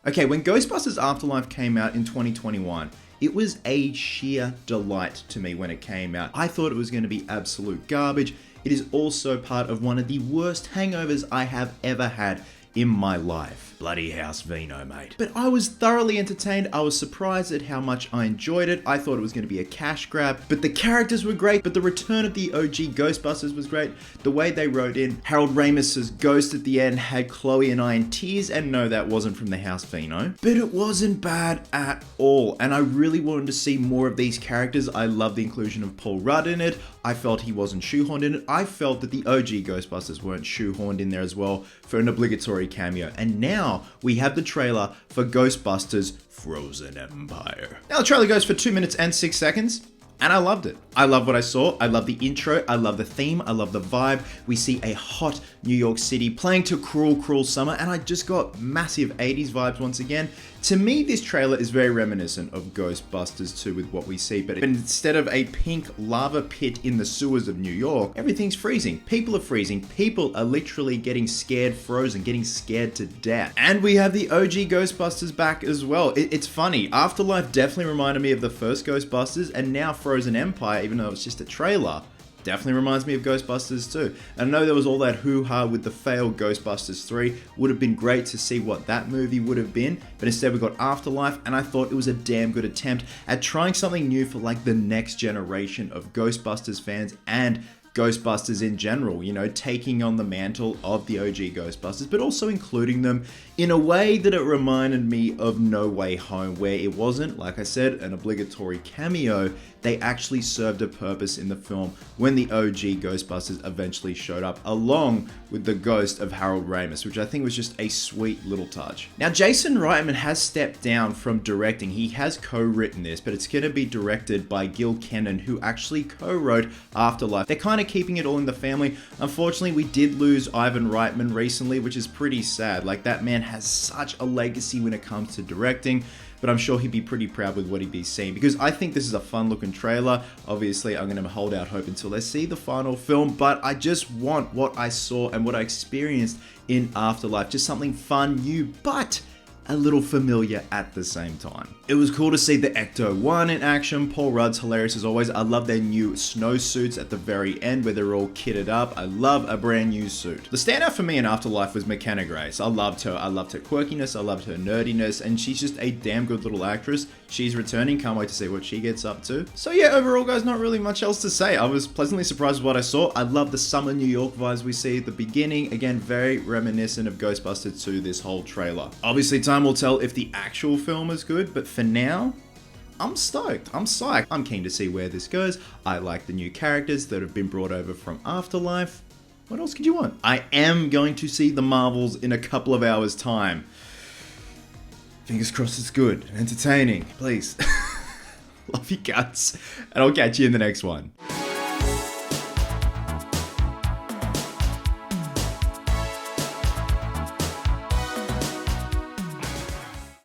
Okay, when Ghostbusters Afterlife came out in 2021, it was a sheer delight to me when it came out. I thought it was going to be absolute garbage. It is also part of one of the worst hangovers I have ever had in my life. Bloody house vino, mate. But I was thoroughly entertained. I was surprised at how much I enjoyed it. I thought it was going to be a cash grab, but the characters were great. But the return of the OG Ghostbusters was great. The way they wrote in Harold Ramis's ghost at the end had Chloe and I in tears, and no, that wasn't from the house vino. But it wasn't bad at all, and I really wanted to see more of these characters. I love the inclusion of Paul Rudd in it. I felt he wasn't shoehorned in it. I felt that the OG Ghostbusters weren't shoehorned in there as well for an obligatory cameo. And now we have the trailer for Ghostbusters Frozen Empire. Now the trailer goes for 2 minutes and 6 seconds. And I loved it. I love what I saw. I love the intro. I love the theme. I love the vibe. We see a hot New York City playing to Cruel, Cruel Summer. And I just got massive 80s vibes once again. To me, this trailer is very reminiscent of Ghostbusters 2 with what we see. But instead of a pink lava pit in the sewers of New York, everything's freezing. People are freezing. People are literally getting scared, frozen, getting scared to death. And we have the OG Ghostbusters back as well. It's funny. Afterlife definitely reminded me of the first Ghostbusters, and now Frozen Empire, even though it's just a trailer, definitely reminds me of Ghostbusters 2. And I know there was all that hoo-ha with the failed Ghostbusters 3. Would have been great to see what that movie would have been, but instead we got Afterlife, and I thought it was a damn good attempt at trying something new for like the next generation of Ghostbusters fans and Ghostbusters in general, you know, taking on the mantle of the OG Ghostbusters, but also including them in a way that it reminded me of No Way Home, where it wasn't, like I said, an obligatory cameo. They actually served a purpose in the film when the OG Ghostbusters eventually showed up, along with the ghost of Harold Ramis, which I think was just a sweet little touch. Now, Jason Reitman has stepped down from directing. He has co-written this, but it's going to be directed by Gil Kenan, who actually co-wrote Afterlife. They're kind of keeping it all in the family. Unfortunately, we did lose Ivan Reitman recently, which is pretty sad. Like, that man has such a legacy when it comes to directing, but I'm sure he'd be pretty proud with what he'd be seeing, because I think this is a fun looking trailer. Obviously, I'm going to hold out hope until I see the final film, but I just want what I saw and what I experienced in Afterlife. Just something fun, new, but a little familiar at the same time. It was cool to see the Ecto-1 in action. Paul Rudd's hilarious as always. I love their new snowsuits at the very end where they're all kitted up. I love a brand new suit. The standout for me in Afterlife was McKenna Grace. I loved her. I loved her quirkiness. I loved her nerdiness, and she's just a damn good little actress. She's returning. Can't wait to see what she gets up to. So yeah, overall guys, not really much else to say. I was pleasantly surprised with what I saw. I love the summer New York vibes we see at the beginning. Again, very reminiscent of Ghostbusters 2, this whole trailer. Obviously, time will tell if the actual film is good, but for now, I'm stoked. I'm psyched. I'm keen to see where this goes. I like the new characters that have been brought over from Afterlife. What else could you want? I am going to see the Marvels in a couple of hours' time. Fingers crossed it's good and entertaining. Please. Love you guts, and I'll catch you in the next one.